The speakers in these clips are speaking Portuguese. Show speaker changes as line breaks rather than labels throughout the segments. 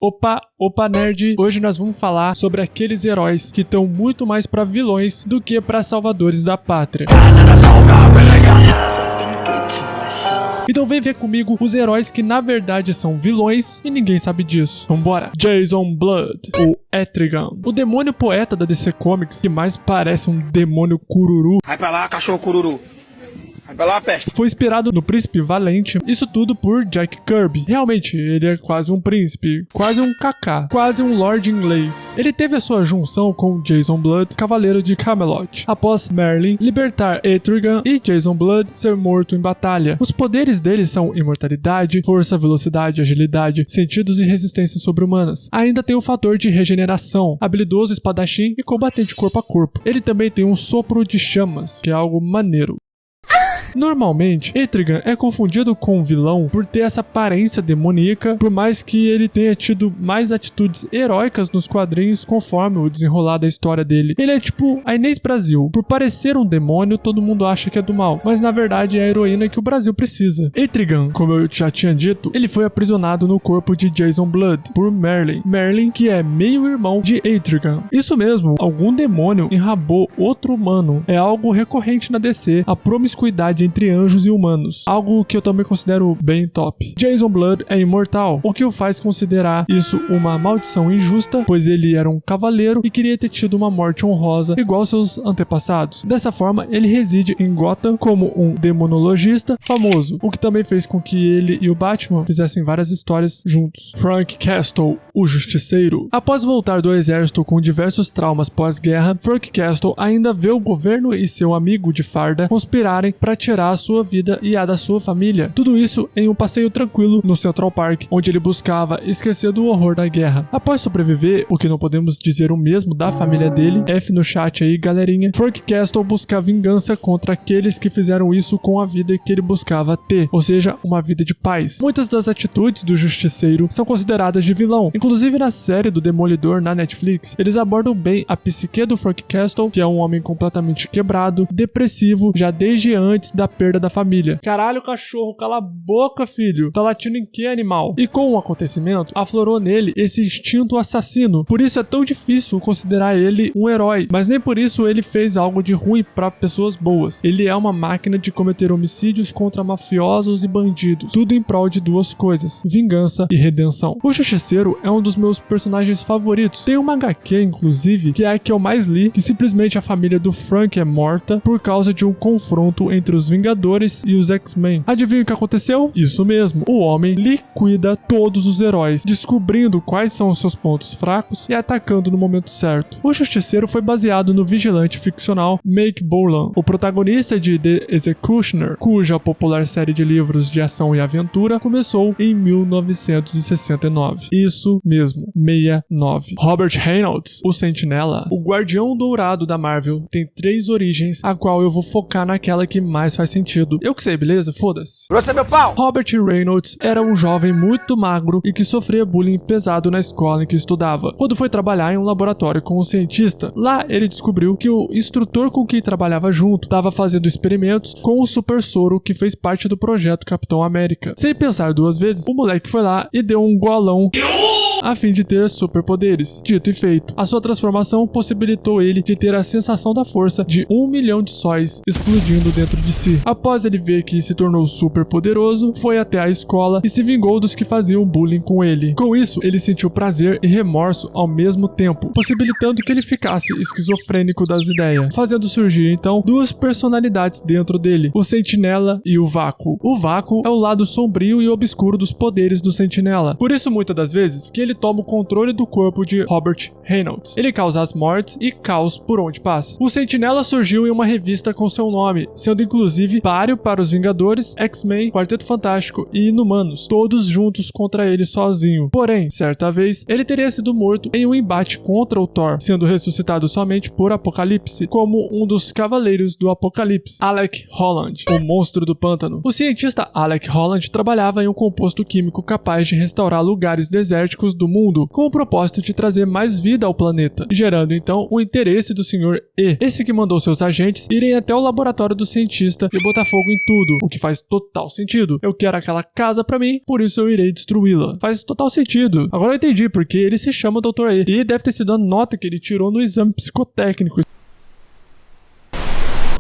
Opa nerd, hoje nós vamos falar sobre aqueles heróis que estão muito mais pra vilões do que pra salvadores da pátria. Então vem ver comigo os heróis que na verdade são vilões e ninguém sabe disso. Vambora! Jason Blood, ou Etrigan, o demônio poeta da DC Comics que mais parece um demônio cururu.
Vai pra lá, cachorro cururu. Vai pra lá, peste.
Foi inspirado no Príncipe Valente, isso tudo por Jack Kirby. Realmente, ele é quase um príncipe, quase um Kaká, quase um Lord inglês. Ele teve a sua junção com Jason Blood, Cavaleiro de Camelot, após Merlin libertar Etrigan e Jason Blood ser morto em batalha. Os poderes dele são imortalidade, força, velocidade, agilidade, sentidos e resistência sobre-humanas. Ainda tem o fator de regeneração, habilidoso espadachim e combatente corpo a corpo. Ele também tem um sopro de chamas, que é algo maneiro. Normalmente, Etrigan é confundido com um vilão por ter essa aparência demoníaca, por mais que ele tenha tido mais atitudes heróicas nos quadrinhos conforme o desenrolar da história dele. Ele é tipo a Inês Brasil. Por parecer um demônio, todo mundo acha que é do mal, mas na verdade é a heroína que o Brasil precisa. Etrigan, como eu já tinha dito, ele foi aprisionado no corpo de Jason Blood por Merlin. Merlin, que é meio-irmão de Etrigan. Isso mesmo, algum demônio enrabou outro humano. É algo recorrente na DC, a promiscuidade entre anjos e humanos, algo que eu também considero bem top. Jason Blood é imortal, o que o faz considerar isso uma maldição injusta, pois ele era um cavaleiro e queria ter tido uma morte honrosa igual seus antepassados. Dessa forma, ele reside em Gotham como um demonologista famoso, o que também fez com que ele e o Batman fizessem várias histórias juntos. Frank Castle, o Justiceiro. Após voltar do exército com diversos traumas pós-guerra, Frank Castle ainda vê o governo e seu amigo de farda conspirarem para tirar a sua vida e a da sua família. Tudo isso em um passeio tranquilo no Central Park, onde ele buscava esquecer do horror da guerra. Após sobreviver, o que não podemos dizer o mesmo da família dele, F no chat aí, galerinha, Frank Castle busca vingança contra aqueles que fizeram isso com a vida que ele buscava ter, ou seja, uma vida de paz. Muitas das atitudes do Justiceiro são consideradas de vilão. Inclusive na série do Demolidor na Netflix, eles abordam bem a psique do Frank Castle, que é um homem completamente quebrado, depressivo, já desde antes da perda da família. Caralho, cachorro, cala a boca, filho. Tá latindo em que, animal? E com o acontecimento, aflorou nele esse instinto assassino. Por isso é tão difícil considerar ele um herói. Mas nem por isso ele fez algo de ruim pra pessoas boas. Ele é uma máquina de cometer homicídios contra mafiosos e bandidos. Tudo em prol de duas coisas: vingança e redenção. O Justiceiro é um dos meus personagens favoritos. Tem uma HQ, inclusive, que é a que eu mais li, que simplesmente a família do Frank é morta por causa de um confronto entre os Vingadores e os X-Men. Adivinha o que aconteceu? Isso mesmo, o homem liquida todos os heróis, descobrindo quais são os seus pontos fracos e atacando no momento certo. O Justiceiro foi baseado no vigilante ficcional Mike Bolan, o protagonista de The Executioner, cuja popular série de livros de ação e aventura começou em 1969. Isso mesmo, 69. Robert Reynolds, o Sentinela, o Guardião Dourado da Marvel, tem 3 origens, a qual eu vou focar naquela que mais faz sentido. Eu que sei, beleza? Foda-se.
Grossa meu pau!
Robert Reynolds era um jovem muito magro e que sofria bullying pesado na escola em que estudava. Quando foi trabalhar em um laboratório com um cientista, lá ele descobriu que o instrutor com quem trabalhava junto estava fazendo experimentos com o super soro que fez parte do projeto Capitão América. Sem pensar 2 vezes, o moleque foi lá e deu um golão a fim de ter superpoderes. Dito e feito, a sua transformação possibilitou ele de ter a sensação da força de 1 milhão de sóis explodindo dentro de si. Após ele ver que se tornou super poderoso, foi até a escola e se vingou dos que faziam bullying com ele. Com isso, ele sentiu prazer e remorso ao mesmo tempo, possibilitando que ele ficasse esquizofrênico das ideias, fazendo surgir então 2 personalidades dentro dele, o Sentinela e o Vácuo. O Vácuo é o lado sombrio e obscuro dos poderes do Sentinela. Por isso, muitas das vezes, que ele toma o controle do corpo de Robert Reynolds. Ele causa as mortes e caos por onde passa. O Sentinela surgiu em uma revista com seu nome, sendo inclusive páreo para os Vingadores, X-Men, Quarteto Fantástico e Inumanos, todos juntos contra ele sozinho. Porém, certa vez, ele teria sido morto em um embate contra o Thor, sendo ressuscitado somente por Apocalipse, como um dos Cavaleiros do Apocalipse, Alec Holland, o monstro do pântano. O cientista Alec Holland trabalhava em um composto químico capaz de restaurar lugares desérticos do mundo, com o propósito de trazer mais vida ao planeta, gerando então o interesse do Sr. E, esse que mandou seus agentes irem até o laboratório do cientista ocultista e botar fogo em tudo, o que faz total sentido. Eu quero aquela casa pra mim, por isso eu irei destruí-la. Faz total sentido. Agora eu entendi porque ele se chama Dr. E. E deve ter sido a nota que ele tirou no exame psicotécnico.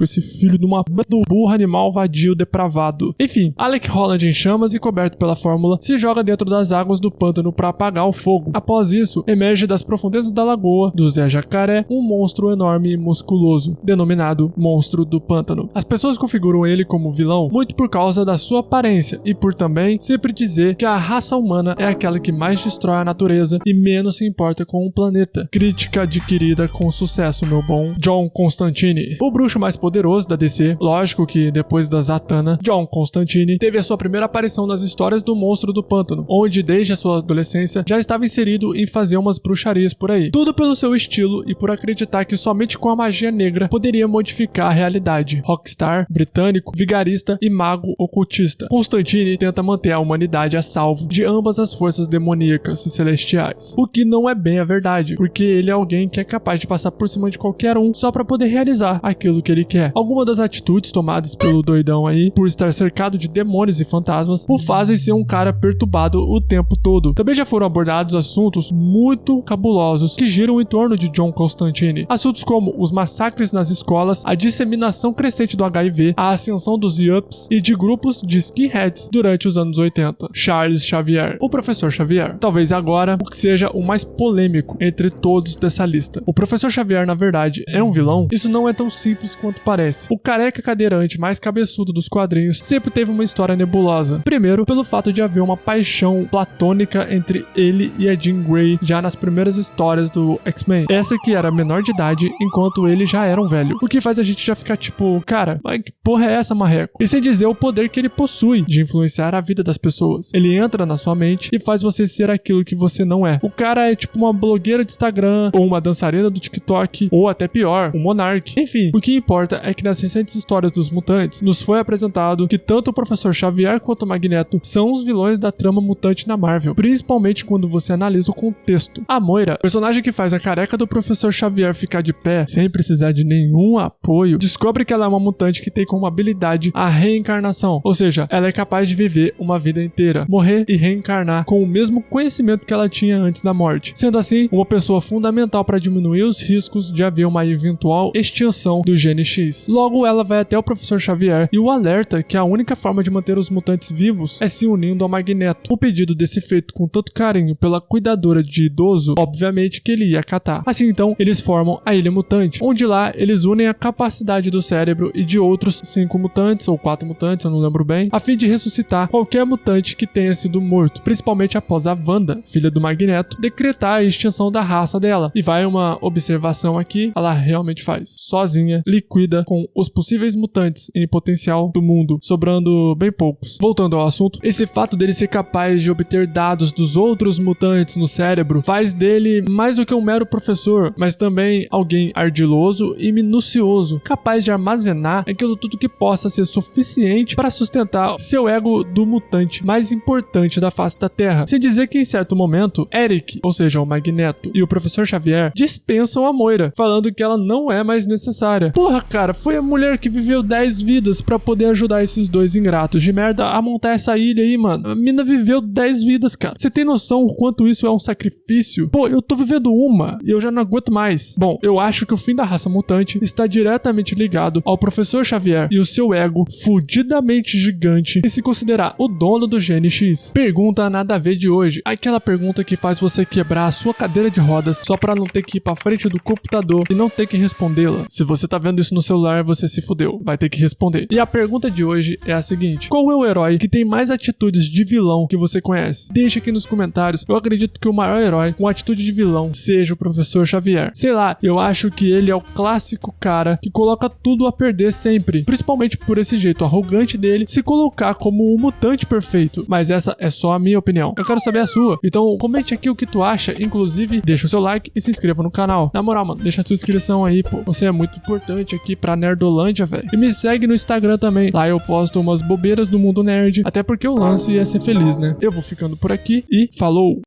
Esse filho de uma do burro animal vadio depravado. Enfim, Alec Holland em chamas e coberto pela fórmula se joga dentro das águas do pântano para apagar o fogo. Após isso, emerge das profundezas da lagoa do Zé Jacaré um monstro enorme e musculoso, denominado Monstro do Pântano. As pessoas configuram ele como vilão muito por causa da sua aparência e por também sempre dizer que a raça humana é aquela que mais destrói a natureza e menos se importa com o planeta. Crítica adquirida com sucesso, meu bom John Constantine. O bruxo mais poderoso da DC. Lógico que depois da Zatanna, John Constantine teve a sua primeira aparição nas histórias do Monstro do Pântano, onde desde a sua adolescência já estava inserido em fazer umas bruxarias por aí. Tudo pelo seu estilo e por acreditar que somente com a magia negra poderia modificar a realidade. Rockstar, britânico, vigarista e mago ocultista. Constantine tenta manter a humanidade a salvo de ambas as forças demoníacas e celestiais. O que não é bem a verdade, porque ele é alguém que é capaz de passar por cima de qualquer um só para poder realizar aquilo que ele quer. Algumas das atitudes tomadas pelo doidão aí, por estar cercado de demônios e fantasmas, o fazem ser um cara perturbado o tempo todo. Também já foram abordados assuntos muito cabulosos que giram em torno de John Constantine. Assuntos como os massacres nas escolas, a disseminação crescente do HIV, a ascensão dos Yups e de grupos de skinheads durante os anos 80. Charles Xavier, o Professor Xavier. Talvez agora o que seja o mais polêmico entre todos dessa lista. O Professor Xavier, na verdade, é um vilão? Isso não é tão simples quanto parece. O careca cadeirante mais cabeçudo dos quadrinhos sempre teve uma história nebulosa. Primeiro, pelo fato de haver uma paixão platônica entre ele e a Jean Grey já nas primeiras histórias do X-Men. Essa que era menor de idade, enquanto ele já era um velho. O que faz a gente já ficar tipo, cara, mas que porra é essa, marreco? E sem dizer o poder que ele possui de influenciar a vida das pessoas. Ele entra na sua mente e faz você ser aquilo que você não é. O cara é tipo uma blogueira de Instagram, ou uma dançarina do TikTok, ou até pior, um monarca. Enfim, o que importa é que nas recentes histórias dos mutantes, nos foi apresentado que tanto o Professor Xavier quanto o Magneto são os vilões da trama mutante na Marvel, principalmente quando você analisa o contexto. A Moira, personagem que faz a careca do Professor Xavier ficar de pé sem precisar de nenhum apoio, descobre que ela é uma mutante que tem como habilidade a reencarnação, ou seja, ela é capaz de viver uma vida inteira, morrer e reencarnar com o mesmo conhecimento que ela tinha antes da morte, sendo assim uma pessoa fundamental para diminuir os riscos de haver uma eventual extinção do gene X. Logo, ela vai até o Professor Xavier e o alerta que a única forma de manter os mutantes vivos é se unindo ao Magneto. O pedido desse feito com tanto carinho pela cuidadora de idoso, obviamente que ele ia acatar. Assim então, eles formam a Ilha Mutante, onde lá eles unem a capacidade do cérebro e de outros 5 mutantes, ou 4 mutantes, eu não lembro bem, a fim de ressuscitar qualquer mutante que tenha sido morto, principalmente após a Wanda, filha do Magneto, decretar a extinção da raça dela. E vai uma observação aqui, ela realmente faz. Sozinha, liquida com os possíveis mutantes em potencial do mundo, sobrando bem poucos. Voltando ao assunto, esse fato dele ser capaz de obter dados dos outros mutantes no cérebro faz dele mais do que um mero professor, mas também alguém ardiloso e minucioso, capaz de armazenar aquilo tudo que possa ser suficiente para sustentar seu ego do mutante mais importante da face da Terra. Sem dizer que em certo momento, Eric, ou seja, o Magneto, e o Professor Xavier dispensam a Moira, falando que ela não é mais necessária. Porra, cara, foi a mulher que viveu 10 vidas pra poder ajudar esses dois ingratos de merda a montar essa ilha aí, mano. A mina viveu 10 vidas, cara. Você tem noção o quanto isso é um sacrifício? Pô, eu tô vivendo uma e eu já não aguento mais. Bom, eu acho que o fim da raça mutante está diretamente ligado ao Professor Xavier e o seu ego fudidamente gigante em se considerar o dono do gene X. Pergunta nada a ver de hoje. Aquela pergunta que faz você quebrar a sua cadeira de rodas só pra não ter que ir pra frente do computador e não ter que respondê-la. Se você tá vendo isso no celular, você se fudeu. Vai ter que responder. E a pergunta de hoje é a seguinte: qual é o herói que tem mais atitudes de vilão que você conhece? Deixa aqui nos comentários. Eu acredito que o maior herói com atitude de vilão seja o Professor Xavier. Sei lá, eu acho que ele é o clássico cara que coloca tudo a perder sempre. Principalmente por esse jeito arrogante dele se colocar como um mutante perfeito. Mas essa é só a minha opinião. Eu quero saber a sua. Então comente aqui o que tu acha. Inclusive, deixa o seu like e se inscreva no canal. Na moral, mano, deixa a sua inscrição aí, pô. Você é muito importante aqui pra Nerdolândia, velho. E me segue no Instagram também. Lá eu posto umas bobeiras do mundo nerd. Até porque o lance é ser feliz, né? Eu vou ficando por aqui e falou!